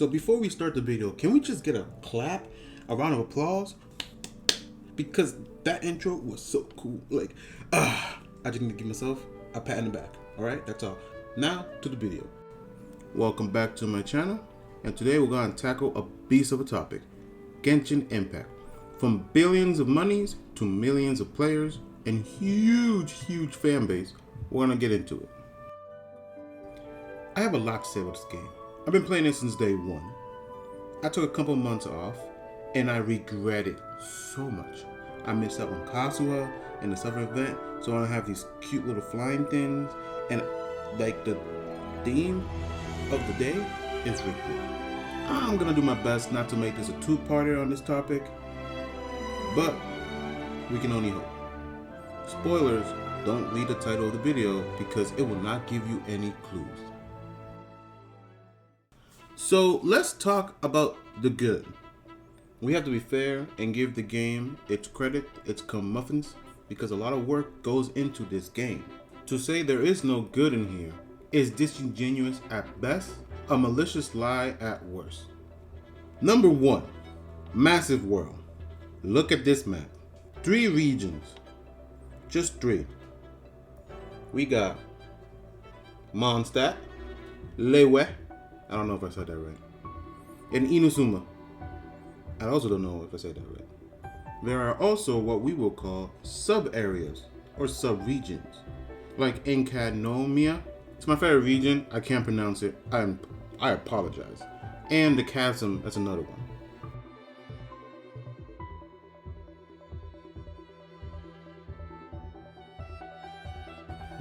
So before we start the video, can we just get a clap, a round of applause? Because that intro was so cool. Like, I just need to give myself a pat in the back. Alright, that's all. Now to the video. Welcome back to my channel. And today we're going to tackle a beast of a topic. Genshin Impact. From billions of monies to millions of players and huge fan base, we're going to get into it. I have a lot to say about this game. I've been playing it since day one. I took a couple months off and I regret it so much. I missed out on Kazuha and the summer event, so I don't have these cute little flying things, and like the theme of the day is Riku. I'm gonna do my best not to make this a two-parter on this topic, but we can only hope. Spoilers, don't read the title of the video because it will not give you any clues. So let's talk about the good. We have to be fair and give the game its credit, its comeuppance, because a lot of work goes into this game. To say there is no good in here is disingenuous at best, a malicious lie at worst. Number 1, massive world. Look at this map. 3 regions. Just 3. We got Mondstadt, Liyue, I don't know if I said that right, and Inazuma. I also don't know if I said that right. There are also what we will call sub-areas or sub-regions, like Enkanomia. It's my favorite region. I can't pronounce it. I apologize. And the Chasm, that's another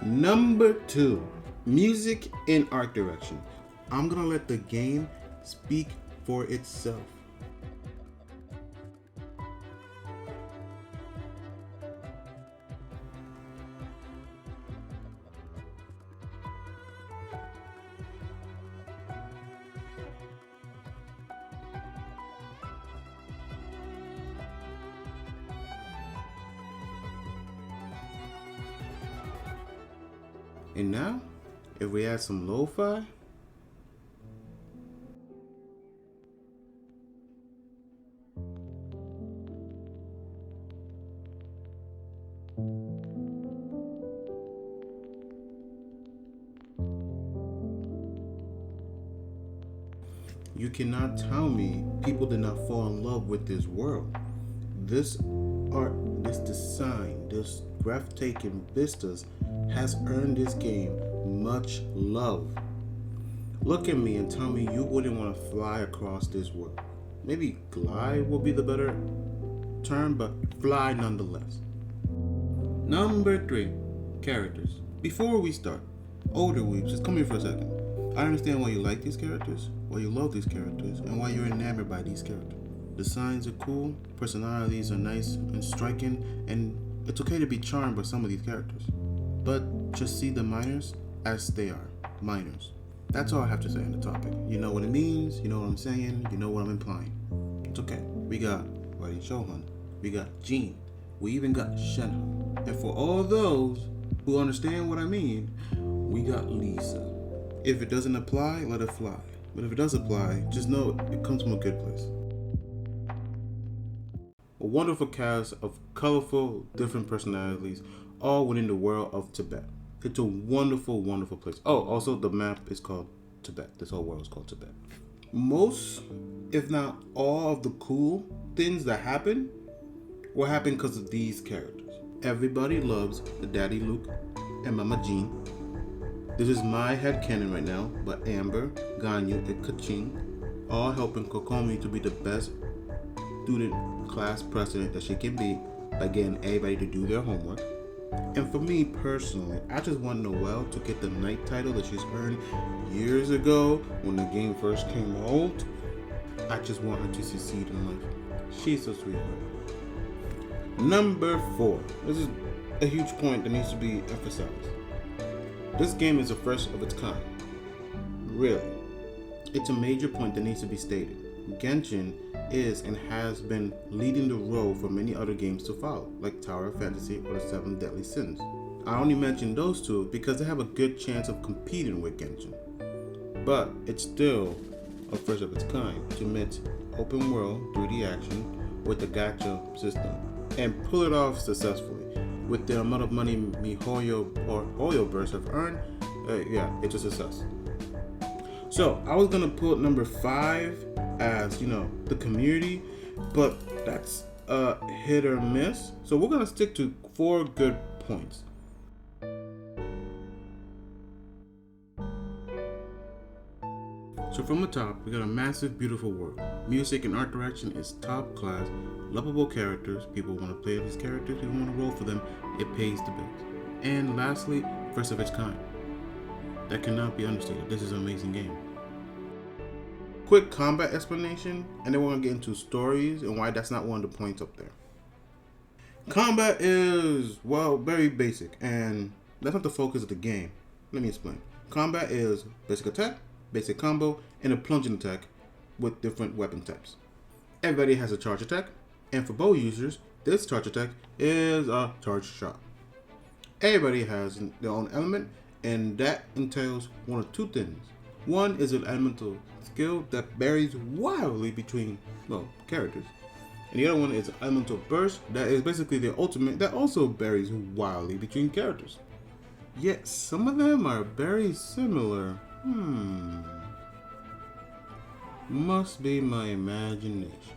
one. Number 2, music and art direction. I'm gonna let the game speak for itself. And now, if we add some lo-fi, you cannot tell me people did not fall in love with this world. This art, this design, this breathtaking vistas has earned this game much love. Look at me and tell me you wouldn't want to fly across this world. Maybe glide will be the better term, but fly nonetheless. Number 3, characters. Before we start, older weeps, just come here for a second. I understand why you like these characters, why you love these characters, and why you're enamored by these characters. Designs are cool, personalities are nice and striking, and it's okay to be charmed by some of these characters. But just see the minors as they are, minors. That's all I have to say on the topic. You know what it means, you know what I'm saying, you know what I'm implying. It's okay. We got Wari Shohan, we got Jean, we even got Shenhe. And for all those who understand what I mean, we got Lisa. If it doesn't apply, let it fly. But if it does apply, just know it comes from a good place. A wonderful cast of colorful, different personalities, all within the world of Tibet. It's a wonderful place. Oh, also the map is called Tibet. This whole world is called Tibet. Most, if not all of the cool things that happen will happen because of these characters. Everybody loves the Daddy Luke and Mama Jean. This is my headcanon right now, but Amber, Ganyu, and Kaching all helping Kokomi to be the best student class president that she can be by getting everybody to do their homework. And for me personally, I just want Noelle to get the knight title that she's earned years ago when the game first came out. I just want her to succeed in life. She's so sweet. Number 4. This is a huge point that needs to be emphasized. This game is the first of its kind. Really. It's a major point that needs to be stated. Genshin is and has been leading the road for many other games to follow, like Tower of Fantasy or the 7 Deadly Sins. I only mention those two because they have a good chance of competing with Genshin. But it's still a first of its kind to mix open world 3D action with the gacha system and pull it off successfully. With the amount of money MiHoYo or HoYoverse have earned, it's a success. So I was gonna put number 5 as the community, but that's a hit or miss. So we're gonna stick to 4 good points. So from the top, we got a massive, beautiful world. Music and art direction is top class. Lovable characters. People want to play these characters. People want to roll for them. It pays the bills. And lastly, first of its kind. That cannot be understated. This is an amazing game. Quick combat explanation, and then we're going to get into stories and why that's not one of the points up there. Combat is, very basic, and that's not the focus of the game. Let me explain. Combat is basic attack, basic combo, and a plunging attack with different weapon types. Everybody has a charge attack, and for bow users, this charge attack is a charge shot. Everybody has their own element, and that entails one of 2 things. One is an elemental skill that varies wildly between characters, and the other one is an elemental burst that is basically the ultimate that also varies wildly between characters. Yet some of them are very similar. Must be my imagination.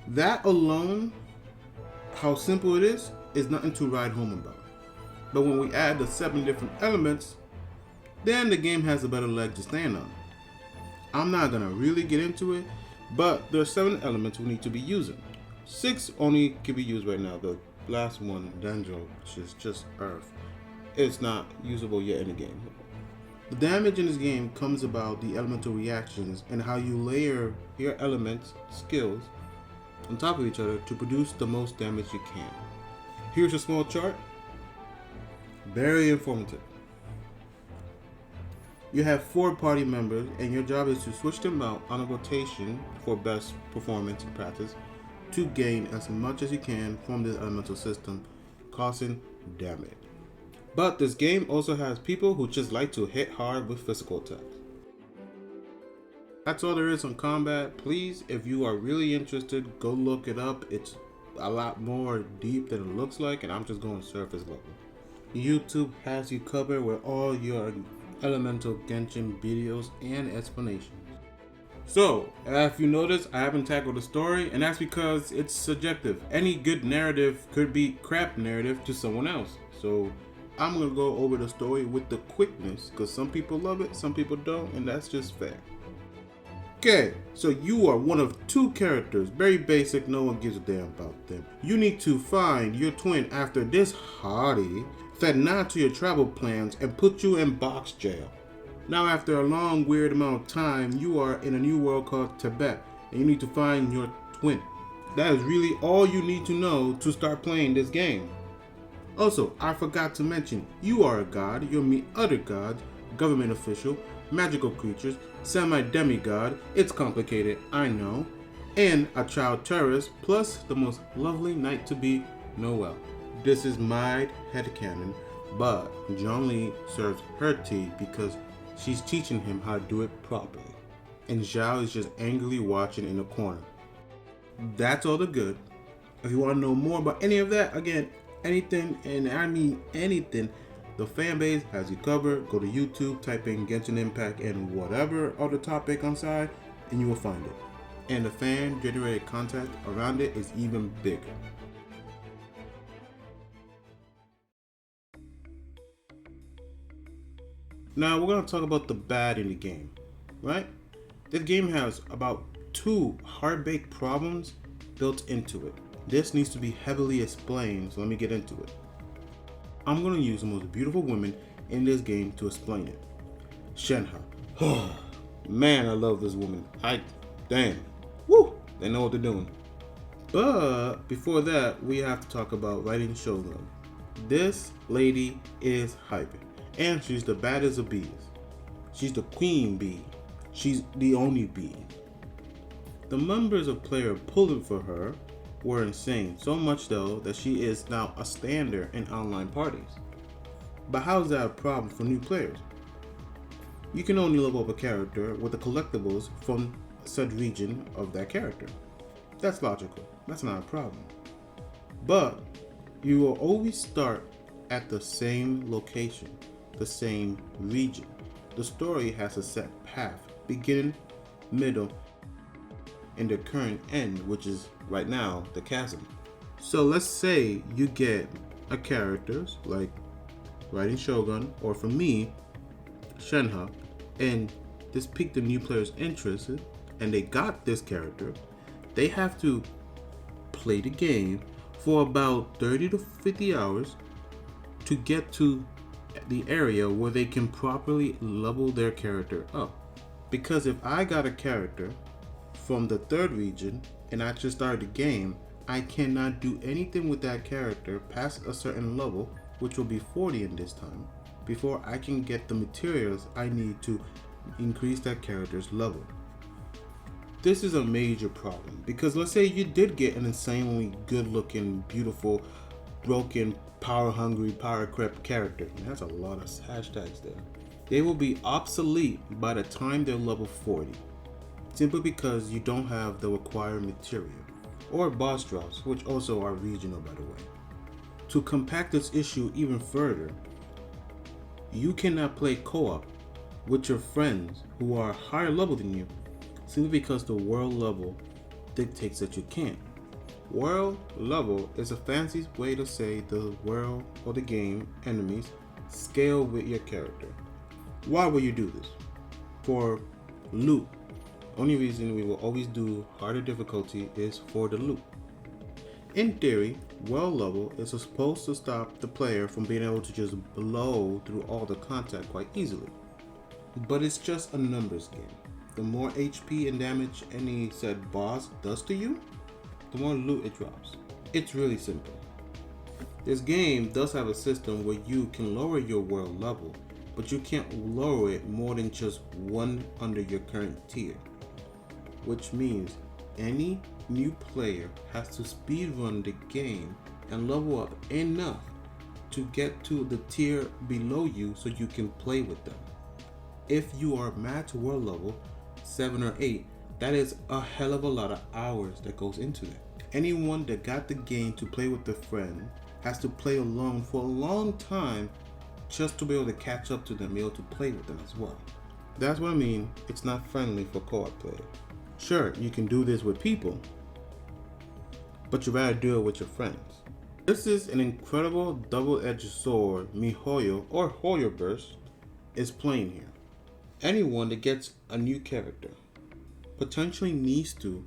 That alone, how simple it is nothing to write home about. But when we add the 7 different elements, then the game has a better leg to stand on. I'm not gonna really get into it, but there are 7 elements we need to be using. 6 only can be used right now. The last one, Dendro, which is just Earth, it's not usable yet in the game. The damage in this game comes about the elemental reactions and how you layer your elements, skills, on top of each other to produce the most damage you can. Here's a small chart. Very informative. You have 4 party members, and your job is to switch them out on a rotation for best performance and practice to gain as much as you can from this elemental system, causing damage. But this game also has people who just like to hit hard with physical attacks. That's all there is on combat. Please, if you are really interested, go look it up. It's a lot more deep than it looks like, and I'm just going surface level. YouTube has you covered with all your elemental Genshin videos and explanations. So, if you notice, I haven't tackled the story, and that's because it's subjective. Any good narrative could be crap narrative to someone else. So, I'm going to go over the story with the quickness, because some people love it, some people don't, and that's just fair. Okay, so you are one of 2 characters, very basic, no one gives a damn about them. You need to find your twin after this hottie said nod to your travel plans and put you in box jail. Now after a long weird amount of time, you are in a new world called Tibet, and you need to find your twin. That is really all you need to know to start playing this game. Also, I forgot to mention, you are a god, you'll meet other gods, government official, magical creatures, semi-demigod, it's complicated, I know, and a child terrorist, plus the most lovely knight-to-be, Noelle. This is my headcanon, but John Lee serves her tea because she's teaching him how to do it properly. And Zhao is just angrily watching in the corner. That's all the good. If you want to know more about any of that, again, anything, and I mean anything, the fan base has you covered. Go to YouTube, type in Genshin Impact and whatever other topic on side, and you will find it. And the fan generated content around it is even bigger. Now we're going to talk about the bad in the game, right? This game has about 2 hard-baked problems built into it. This needs to be heavily explained, so let me get into it. I'm going to use the most beautiful women in this game to explain it. Shenhe. Man, I love this woman. Damn. Woo! They know what they're doing. But before that, we have to talk about writing Shogun. This lady is hyping. And she's the baddest of bees. She's the queen bee. She's the only bee. The members of player pulling for her were insane, so much though that she is now a standard in online parties. But how is that a problem for new players? You can only level up a character with the collectibles from said region of that character. That's logical. That's not a problem. But you will always start at the same location, the same region. The story has a set path, beginning, middle, and the current end, which is right now the chasm. So let's say you get a character like Raiden Shogun, or for me, Shenhe, and this piqued the new player's interest, and they got this character. They have to play the game for about 30 to 50 hours to get to the area where they can properly level their character up. Because if I got a character from the third region and I just started the game, I cannot do anything with that character past a certain level, which will be 40 in this time, before I can get the materials I need to increase that character's level. This is a major problem because let's say you did get an insanely good looking, beautiful, broken, power hungry, power crept character. And that's a lot of hashtags there. They will be obsolete by the time they're level 40, simply because you don't have the required material or boss drops, which also are regional, by the way. To compact this issue even further, you cannot play co-op with your friends who are higher level than you, simply because the world level dictates that you can't. World level is a fancy way to say the world or the game enemies scale with your character. Why will you do this? For loot. Only reason we will always do harder difficulty is for the loot. In theory, world level is supposed to stop the player from being able to just blow through all the content quite easily. But it's just a numbers game. The more HP and damage any said boss does to you, the more loot it drops. It's really simple. This game does have a system where you can lower your world level, but you can't lower it more than just one under your current tier. Which means any new player has to speedrun the game and level up enough to get to the tier below you so you can play with them. If you are match world level 7 or 8, that is a hell of a lot of hours that goes into that. Anyone that got the game to play with a friend has to play alone for a long time just to be able to catch up to them, be able to play with them as well. That's what I mean, it's not friendly for co-op players. Sure, you can do this with people, but you rather do it with your friends. This is an incredible double-edged sword MiHoYo or Hoyo Burst is playing here. Anyone that gets a new character potentially needs to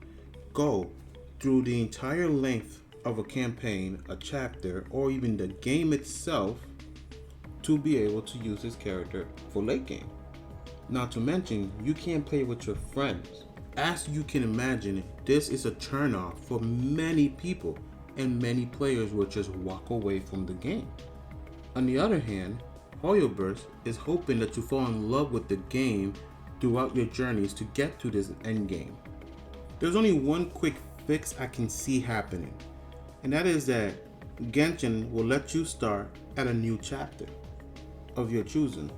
go through the entire length of a campaign, a chapter, or even the game itself to be able to use this character for late game. Not to mention, you can't play with your friends. As you can imagine, this is a turnoff for many people, and many players will just walk away from the game. On the other hand, Hoyo Burst is hoping that you fall in love with the game throughout your journeys to get to this end game. There's only one quick fix I can see happening, and that is that Genshin will let you start at a new chapter of your choosing.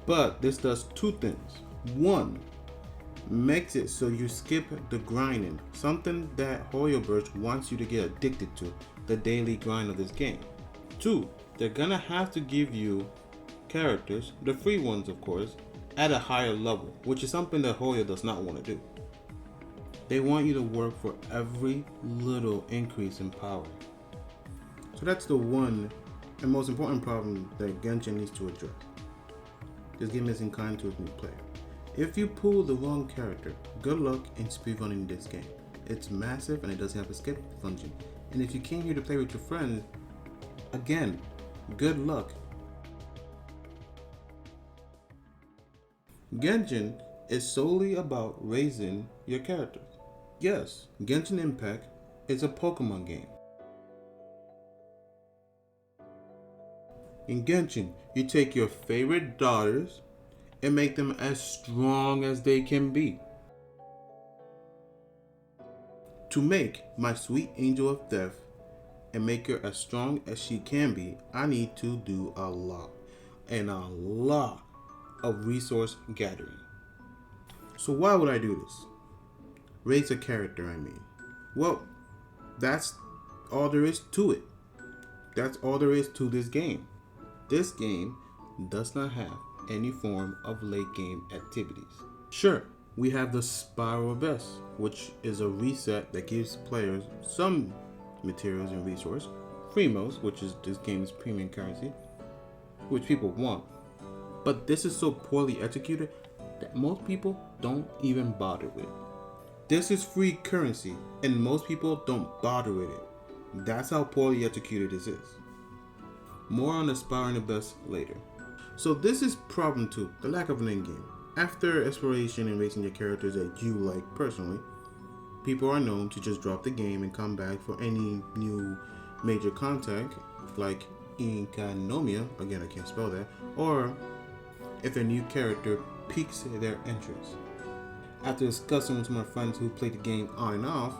But this does two things. One, makes it so you skip the grinding, something that Hoyo Burst wants you to get addicted to, the daily grind of this game. Two, they're gonna have to give you characters, the free ones of course, at a higher level, which is something that Hoyo does not want to do. They want you to work for every little increase in power. So that's the one and most important problem that Genshin needs to address. This game isn't kind to its new player. If you pull the wrong character, good luck in speedrunning this game. It's massive and it doesn't have a skip function. And if you came here to play with your friends, again, good luck. Genshin is solely about raising your characters. Yes, Genshin Impact is a Pokemon game. In Genshin, you take your favorite daughters and make them as strong as they can be. To make my sweet angel of death and make her as strong as she can be, I need to do a lot of resource gathering. So why would I do this? Raise a character, I mean. Well, that's all there is to it. That's all there is to this game. This game does not have any form of late game activities. Sure, we have the Spiral Abyss, which is a reset that gives players some materials and resource. Primos, which is this game's premium currency, which people want. But this is so poorly executed that most people don't even bother with it. This is free currency, and most people don't bother with it. That's how poorly executed this is. More on the Spiral Abyss later. So this is problem 2, the lack of an endgame. After exploration and raising your characters that you like personally, people are known to just drop the game and come back for any new major content, like Inkanomia, again I can't spell that, or if a new character piques their interest. After discussing with my friends who played the game on and off,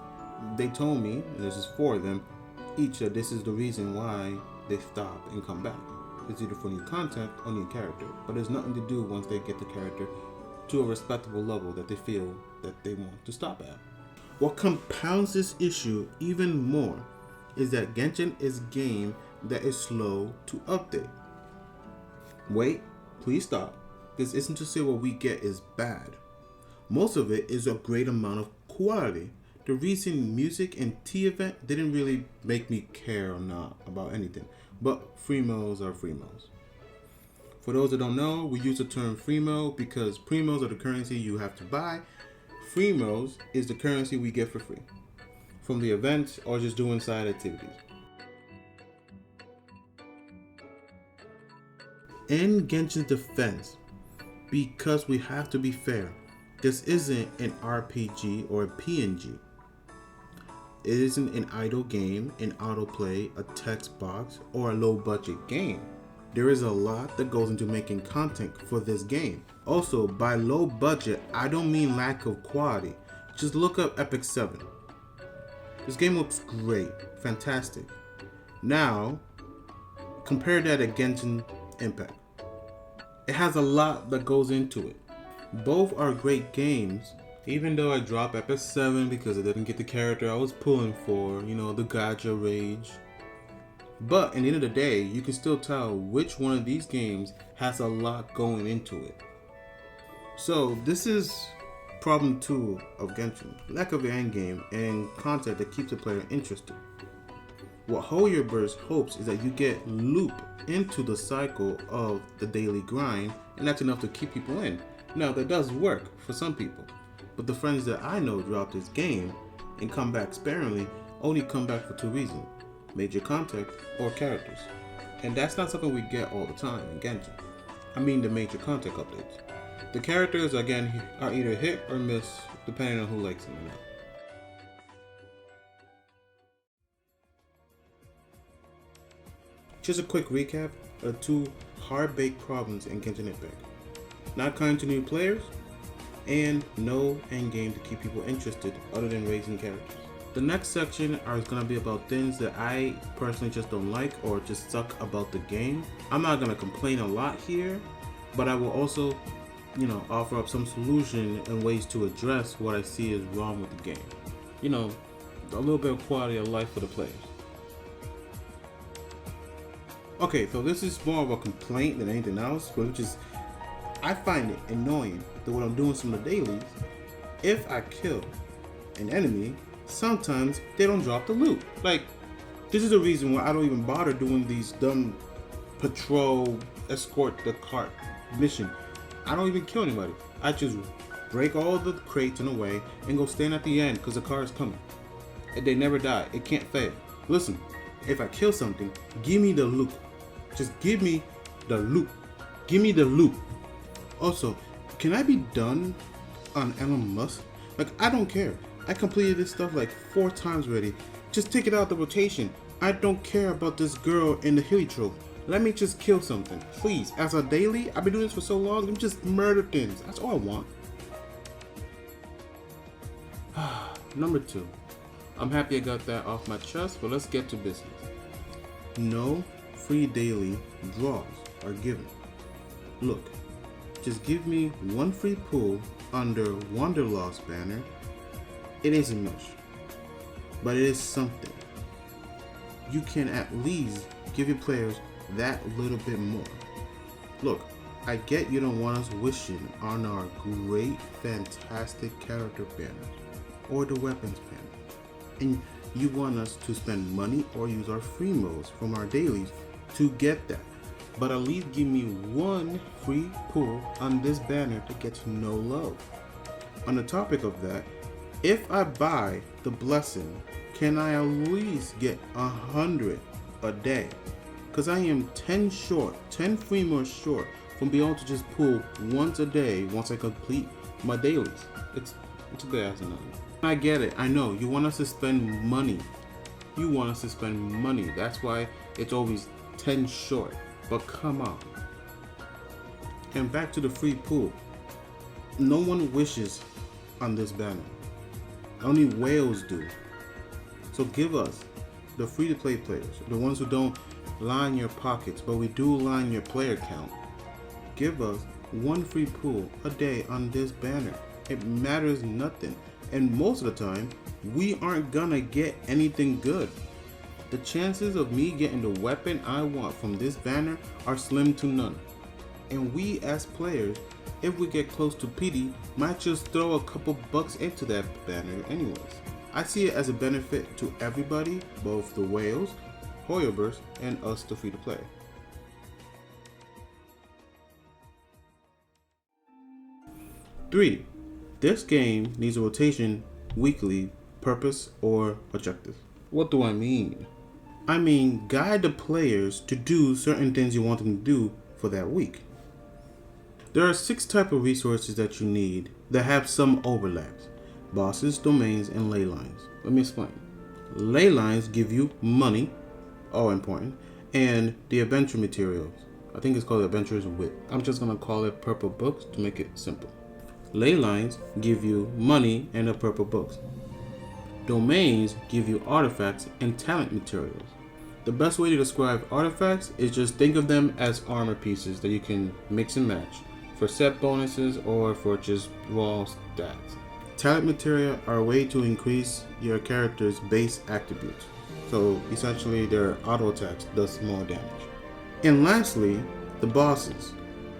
they told me, and this is 4 of them, each that this is the reason why they stop and come back. It's either for new content or new character, but there's nothing to do once they get the character to a respectable level that they feel that they want to stop at. What compounds this issue even more is that Genshin is a game that is slow to update. Wait, please stop. This isn't to say what we get is bad. Most of it is a great amount of quality. The recent music and tea event didn't really make me care or not about anything, but Primos are Primos. For those that don't know, we use the term Primo because Primos are the currency you have to buy. Primos is the currency we get for free from the events or just doing side activities. In Genshin's defense, because we have to be fair, this isn't an RPG or a PNG. It isn't an idle game, an autoplay, a text box, or a low budget game. There is a lot that goes into making content for this game. Also, by low budget, I don't mean lack of quality. Just look up Epic 7. This game looks great, fantastic. Now, compare that to Genshin Impact. It has a lot that goes into it. Both are great games, even though I dropped Epic 7 because I didn't get the character I was pulling for, the gacha rage. But at the end of the day, you can still tell which one of these games has a lot going into it. So this is problem 2 of Genshin, lack of an endgame and content that keeps the player interested. What LyurGG hopes is that you get looped into the cycle of the daily grind, and that's enough to keep people in. Now that does work for some people, but the friends that I know drop this game and come back sparingly only come back for 2 reasons: major content or characters. And that's not something we get all the time in Genshin. I mean the major content updates. The characters again are either hit or miss depending on who likes them or not. Just a quick recap of 2 hard-baked problems in Genshin Impact. Not kind to new players, and no endgame to keep people interested other than raising characters. The next section is going to be about things that I personally just don't like or just suck about the game. I'm not going to complain a lot here, but I will also, offer up some solution and ways to address what I see is wrong with the game. A little bit of quality of life for the players. Okay, so this is more of a complaint than anything else, which is I find it annoying that when I'm doing some of the dailies, if I kill an enemy, sometimes they don't drop the loot. Like, this is the reason why I don't even bother doing these dumb patrol, escort the cart mission. I don't even kill anybody. I just break all the crates in a way and go stand at the end because the car is coming. And they never die. It can't fail. Listen, if I kill something, give me the loot. Just give me the loot. Give me the loot. Also, can I be done on Elon Musk? Like, I don't care. I completed this stuff like 4 times already. Just take it out of the rotation. I don't care about this girl in the heliotrope. Let me just kill something, please. As a daily, I've been doing this for so long. Let me just murder things. That's all I want. Number 2. I'm happy I got that off my chest, but let's get to business. No free daily draws are given. Look, just give me one free pull under Wanderlust banner. It isn't much, but it is something. You can at least give your players that little bit more. Look, I get you don't want us wishing on our great, fantastic character banner or the weapons banner, and you want us to spend money or use our free modes from our dailies to get that. But at least give me one free pull on this banner to get no love. On the topic of that, if I buy the blessing, can I at least get 100 a day? Cause I am 10 free modes short from being able to just pull once a day once I complete my dailies. It's a good ass number. I get it. I know you want us to spend money. That's why it's always 10 short. But come on. And back to the free pool. No one wishes on this banner. Only whales do. So give us, the free-to-play players, the ones who don't line your pockets, but we do line your player count. Give us one free pool a day on this banner. It matters nothing. And most of the time, we aren't gonna get anything good. The chances of me getting the weapon I want from this banner are slim to none. And we as players, if we get close to PD, might just throw a couple bucks into that banner anyways. I see it as a benefit to everybody, both the whales, Hoyoverse, and us the free to play. Three, this game needs a rotation weekly, purpose or objective. What do I mean? I mean, guide the players to do certain things you want them to do for that week. There are 6 types of resources that you need that have some overlaps: bosses, domains, and ley lines. Let me explain. Ley lines give you money, all important, and the adventure materials. I think it's called Adventurer's Wit. I'm just gonna call it purple books to make it simple. Ley lines give you money and the purple books. Domains give you artifacts and talent materials. The best way to describe artifacts is just think of them as armor pieces that you can mix and match for set bonuses or for just raw stats. Talent material are a way to increase your character's base attributes. So essentially their auto attacks does more damage. And lastly, the bosses.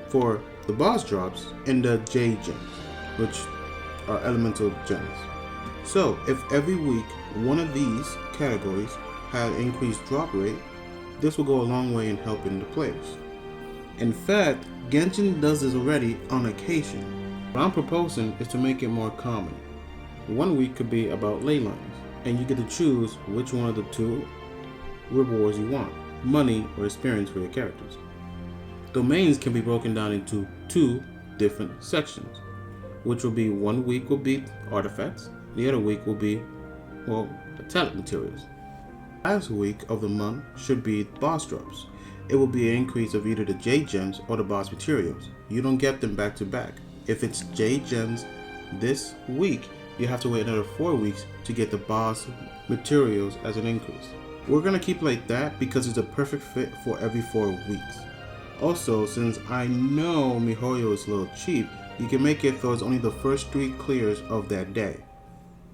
For the boss drops and the J gems, which are elemental gems. So if every week one of these categories had increased drop rate, this will go a long way in helping the players. In fact, Genshin does this already on occasion. What I'm proposing is to make it more common. One week could be about ley lines, and you get to choose which one of the 2 rewards you want, money or experience for your characters. Domains can be broken down into 2 different sections, which will be one week will be artifacts, the other week will be, well, the talent materials. Last week of the month should be boss drops. It will be an increase of either the J gems or the boss materials. You don't get them back to back. If it's J gems this week, you have to wait another 4 weeks to get the boss materials as an increase. We're gonna keep like that because it's a perfect fit for every 4 weeks. Also, since I know MiHoYo is a little cheap, you can make it so it's only the first 3 clears of that day.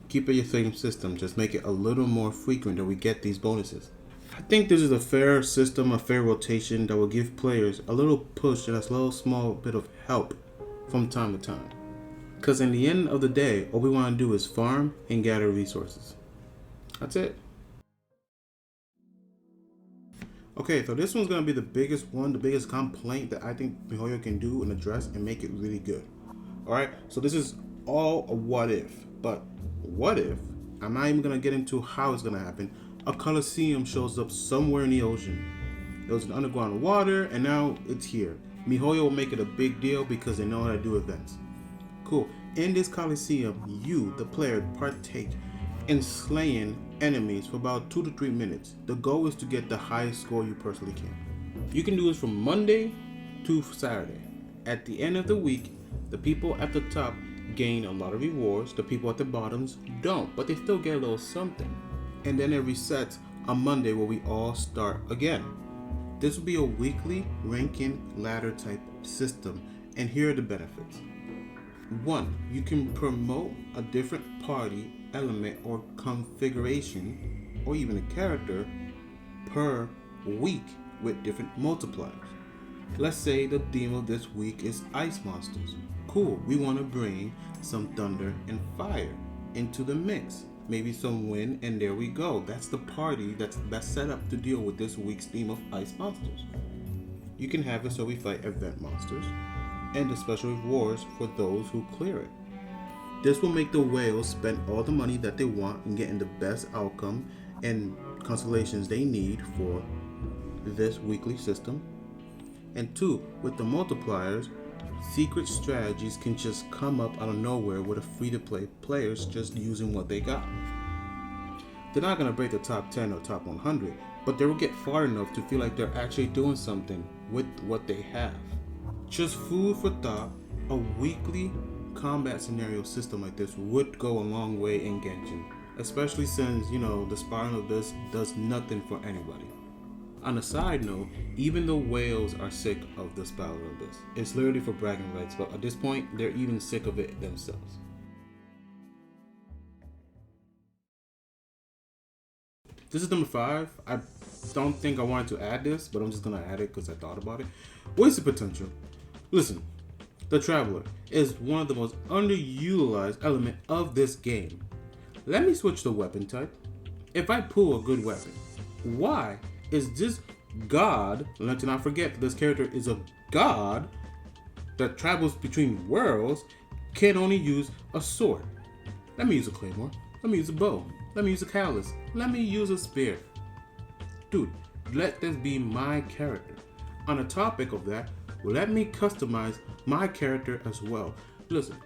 Keep it your same system, just make it a little more frequent that we get these bonuses. I think this is a fair system, a fair rotation that will give players a little push and a little small bit of help from time to time. Because in the end of the day, all we want to do is farm and gather resources. That's it. Okay, so this one's going to be the biggest one, the biggest complaint that I think MiHoYo can do and address and make it really good. Alright, so this is all a what if, but what if, I'm not even going to get into how it's going to happen, a Coliseum shows up somewhere in the ocean. It was in underground water and now it's here. MiHoYo will make it a big deal because they know how to do events. Cool. In this Coliseum, you, the player, partake in slaying enemies for about 2 to 3 minutes. The goal is to get the highest score you personally can. You can do this from Monday to Saturday. At the end of the week, the people at the top gain a lot of rewards. The people at the bottoms don't, but they still get a little something. And then it resets on Monday where we all start again. This will be a weekly ranking ladder type system, And here are the benefits. 1. You can promote a different party, element, or configuration, or even a character per week with different multipliers. Let's say the theme of this week is ice monsters. Cool, we want to bring some thunder and fire into the mix. Maybe some wind, and there we go. That's the party that's best set up to deal with this week's theme of ice monsters. You can have it so we fight event monsters, and the special rewards for those who clear it. This will make the whales spend all the money that they want in getting the best outcome and constellations they need for this weekly system. And 2, with the multipliers, secret strategies can just come up out of nowhere with a free-to-play players just using what they got. They're not going to break the top 10 or top 100, but they will get far enough to feel like they're actually doing something with what they have. Just food for thought, a weekly combat scenario system like this would go a long way in Genshin, especially since, the Spiral Abyss does nothing for anybody. On a side note, even the whales are sick of the Spiral Abyss. It's literally for bragging rights, but at this point, they're even sick of it themselves. This is number 5. I don't think I wanted to add this, but I'm just going to add it because I thought about it. Wasted potential. Listen, the Traveler is one of the most underutilized elements of this game. Let me switch the weapon type. If I pull a good weapon, why is this god, let's not forget that this character is a god that travels between worlds, can only use a sword? Let me use a claymore. Let me use a bow. Let me use a callus. Let me use a spear. Dude, let this be my character. On the topic of that, let me customize my character as well. Listen,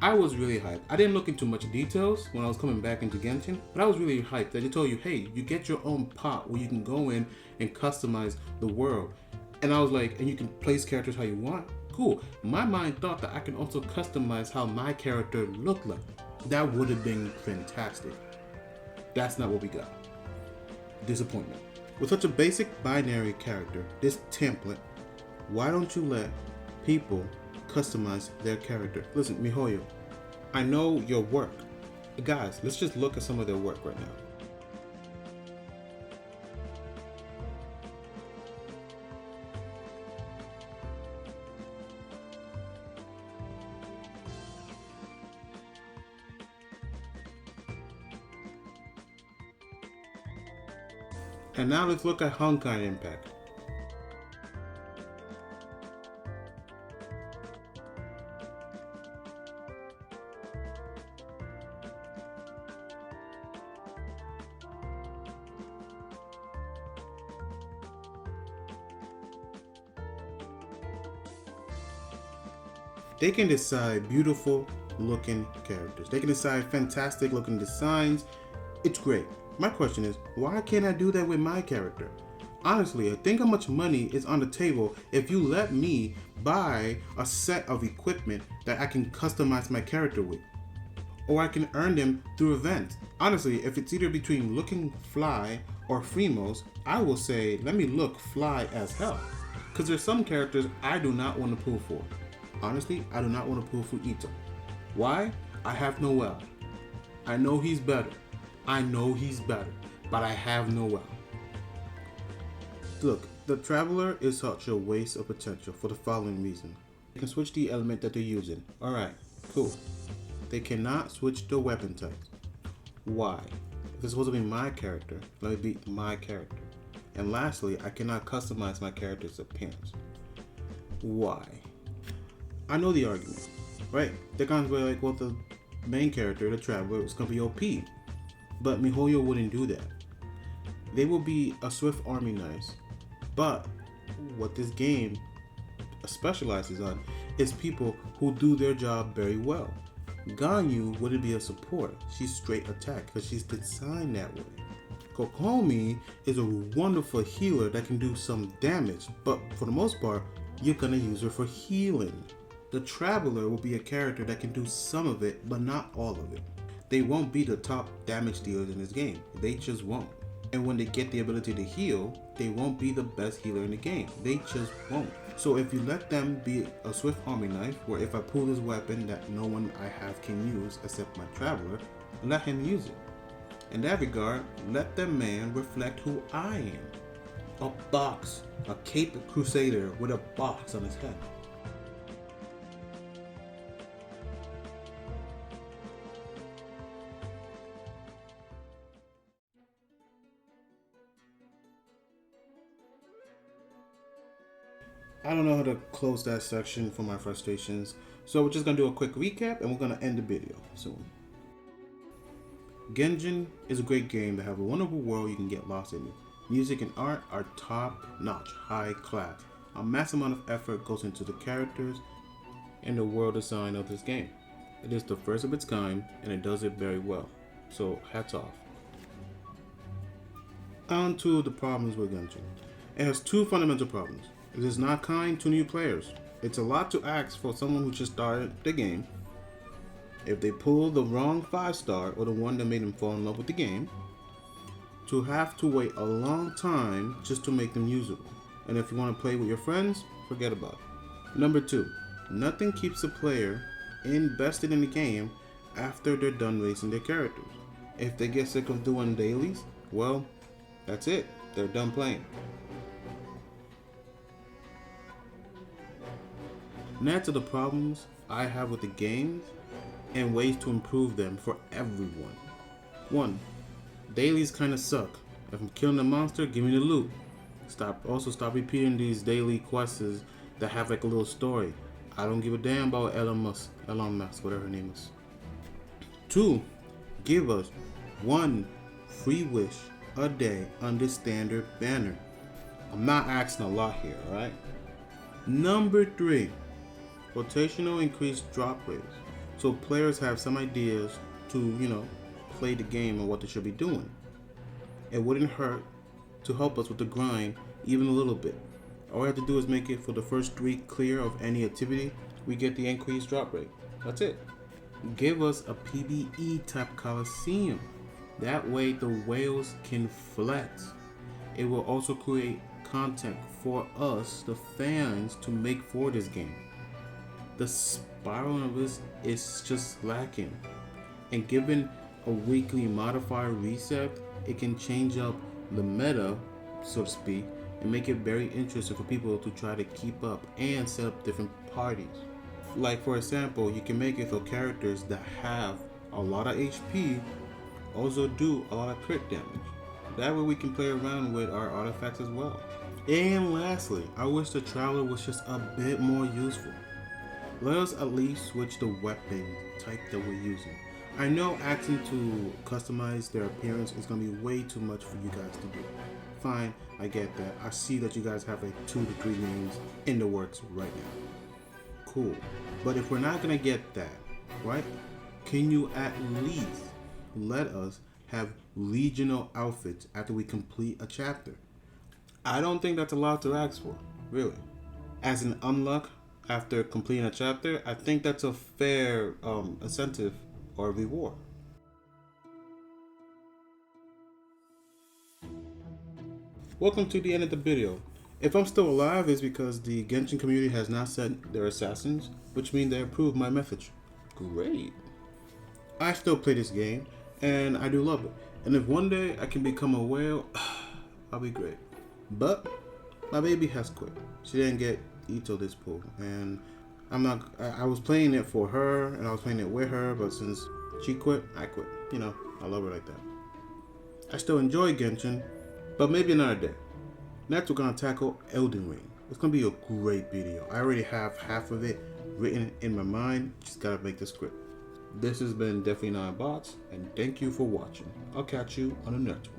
I was really hyped. I didn't look into much details when I was coming back into Genshin, but I was really hyped that they told you, hey, you get your own pot where you can go in and customize the world. And I was like, and you can place characters how you want. Cool. My mind thought that I can also customize how my character looked like. That would have been fantastic. That's not what we got. Disappointment. With such a basic binary character, this template, why don't you let people customize their character? Listen, MiHoYo, I know your work. Guys, let's just look at some of their work right now. And now let's look at Honkai Impact. They can decide beautiful looking characters. They can decide fantastic looking designs. It's great. My question is, why can't I do that with my character? Honestly, think how much money is on the table if you let me buy a set of equipment that I can customize my character with. Or I can earn them through events. Honestly, if it's either between looking fly or Freemos, I will say, let me look fly as hell. Because there's some characters I do not want to pull for. Honestly, I do not want to pull for Ito. Why? I have Noelle. I know he's better. But I have Noelle. Look, the Traveler is such a waste of potential for the following reason. They can switch the element that they're using. Alright, cool. They cannot switch the weapon types. Why? If it's supposed to be my character, let it be my character. And lastly, I cannot customize my character's appearance. Why? I know the argument, right? They're going to be like, well, the main character, the Traveler, is going to be OP. But MiHoYo wouldn't do that. They will be a swift army nice. But what this game specializes on is people who do their job very well. Ganyu wouldn't be a support. She's straight attack because she's designed that way. Kokomi is a wonderful healer that can do some damage, but for the most part, you're gonna use her for healing. The Traveler will be a character that can do some of it, but not all of it. They won't be the top damage dealers in this game. They just won't. And when they get the ability to heal, they won't be the best healer in the game. They just won't. So if you let them be a swift army knife, where if I pull this weapon that no one I have can use except my traveler, let him use it. In that regard, let the man reflect who I am. A box, a caped crusader with a box on his head. I don't know how to close that section for my frustrations, so we're just gonna do a quick recap and we're gonna end the video soon. Genshin is a great game that have a wonderful world you can get lost in it. Music and art are top notch, high class. A massive amount of effort goes into the characters and the world design of this game. It is the first of its kind and it does it very well, so hats off. On to the problems with Genshin. It has two fundamental problems. It is not kind to new players. It's a lot to ask for someone who just started the game. If they pull the wrong 5-star or the one that made them fall in love with the game, to have to wait a long time just to make them usable. And if you want to play with your friends, forget about it. Number 2, nothing keeps a player invested in the game after they're done racing their characters. If they get sick of doing dailies, well, that's it. They're done playing. Now to the problems I have with the games and ways to improve them for everyone. 1. Dailies kinda suck. If I'm killing a monster, give me the loot. Stop repeating these daily quests that have like a little story. I don't give a damn about Elon Musk, whatever her name is. 2. Give us 1 free wish a day under standard banner. I'm not asking a lot here, alright? Number 3. Rotational increased drop rates, so players have some ideas to, play the game and what they should be doing. It wouldn't hurt to help us with the grind even a little bit. All we have to do is make it for the first 3 clear of any activity, we get the increased drop rate. That's it. Give us a PvE type Coliseum. That way the whales can flex. It will also create content for us, the fans, to make for this game. The spiral of this is just lacking, and given a weekly modifier reset, it can change up the meta, so to speak, and make it very interesting for people to try to keep up and set up different parties. Like for example, you can make it so characters that have a lot of HP also do a lot of crit damage. That way we can play around with our artifacts as well. And lastly, I wish the Traveler was just a bit more useful. Let us at least switch the weapon type that we're using. I know asking to customize their appearance is going to be way too much for you guys to do. Fine, I get that. I see that you guys have like 2 to 3 names in the works right now. Cool. But if we're not going to get that, right? Can you at least let us have regional outfits after we complete a chapter? I don't think that's a lot to ask for, really. As an unlock after completing a chapter, I think that's a fair incentive or reward. Welcome to the end of the video. If I'm still alive, it's because the Genshin community has not sent their assassins, which means they approved my message. Great. I still play this game, and I do love it. And if one day I can become a whale, I'll be great. But my baby has quit. She didn't get Ito this pool, and I was playing it for her, and I was playing it with her, but since she quit, I quit. I love her like that. I still enjoy Genshin, but maybe another day. Next, we're gonna tackle Elden Ring. It's gonna be a great video. I already have half of it written in my mind, just gotta make the script. This has been Definitely Not Bots, and thank you for watching. I'll catch you on the next one.